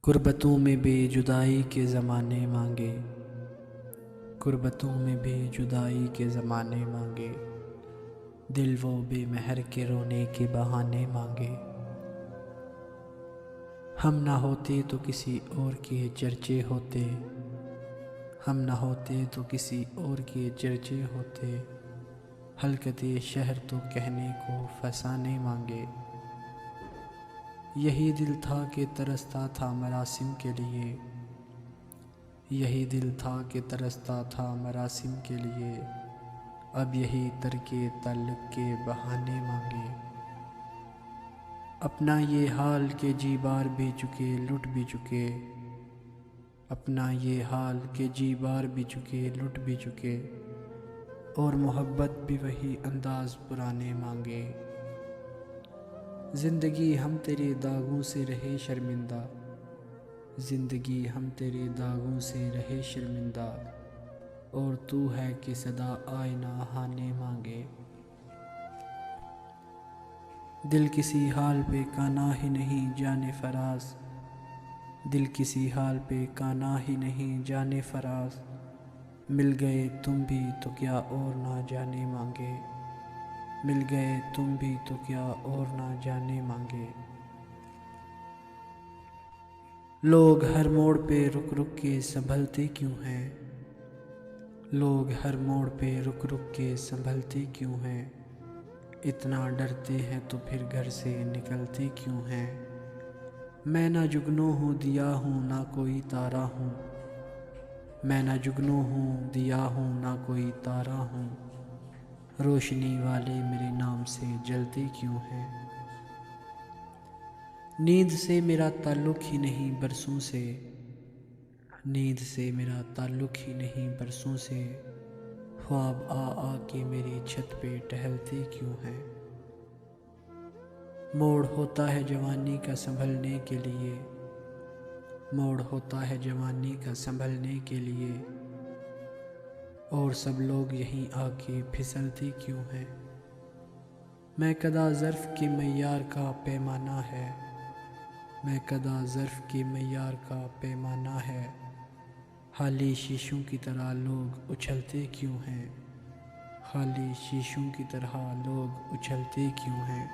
غربتوں میں بھی جدائی کے زمانے مانگے، غربتوں میں بھی جدائی کے زمانے مانگے، دل وہ بے مہر کے رونے کے بہانے مانگے۔ ہم نہ ہوتے تو کسی اور کے چرچے ہوتے، ہم نہ ہوتے تو کسی اور کے چرچے ہوتے، حلقت شہر تو کہنے کو فسانے مانگے۔ یہی دل تھا کہ ترستا تھا مراسم کے لیے، یہی دل تھا کہ ترستا تھا مراسم کے لیے، اب یہی ترک تعلق کے بہانے مانگے۔ اپنا یہ حال کہ جی بار بھی چکے لٹ بھی چکے، اپنا یہ حال کہ جی بار بھی چکے لٹ بھی چکے، اور محبت بھی وہی انداز پرانے مانگے۔ زندگی ہم تیرے داغوں سے رہے شرمندہ، زندگی ہم تیرے داغوں سے رہے شرمندہ، اور تو ہے کہ صدا آئینہ ہانے مانگے۔ دل کسی حال پہ کانا ہی نہیں جانے فراز، دل کسی حال پہ کانا ہی نہیں جانے فراز، مل گئے تم بھی تو کیا اور نہ جانے مانگے، مل گئے تم بھی تو کیا اور نہ جانے مانگے۔ لوگ ہر موڑ پہ رک رک کے سنبھلتے کیوں ہیں، لوگ ہر موڑ پہ رک رک کے سنبھلتے کیوں ہیں، اتنا ڈرتے ہیں تو پھر گھر سے نکلتے کیوں ہیں۔ میں نہ جگنو ہوں دیا ہوں نہ کوئی تارا ہوں، میں نہ جگنو ہوں دیا ہوں نہ کوئی تارا ہوں، روشنی والے میرے نام سے جلتے کیوں ہیں۔ نیند سے میرا تعلق ہی نہیں برسوں سے، نیند سے میرا تعلق ہی نہیں برسوں سے، خواب آ آ کے میری چھت پہ ٹہلتے کیوں ہیں۔ موڑ ہوتا ہے جوانی کا سنبھلنے کے لیے، موڑ ہوتا ہے جوانی کا سنبھلنے کے لیے، اور سب لوگ یہیں آ کے پھسلتے کیوں ہیں۔ میں کدہ ظرف کے معیار کا پیمانہ ہے، میں کدہ ظرف کے معیار کا پیمانہ ہے، خالی شیشوں کی طرح لوگ اچھلتے کیوں ہیں، خالی شیشوں کی طرح لوگ اچھلتے کیوں ہیں۔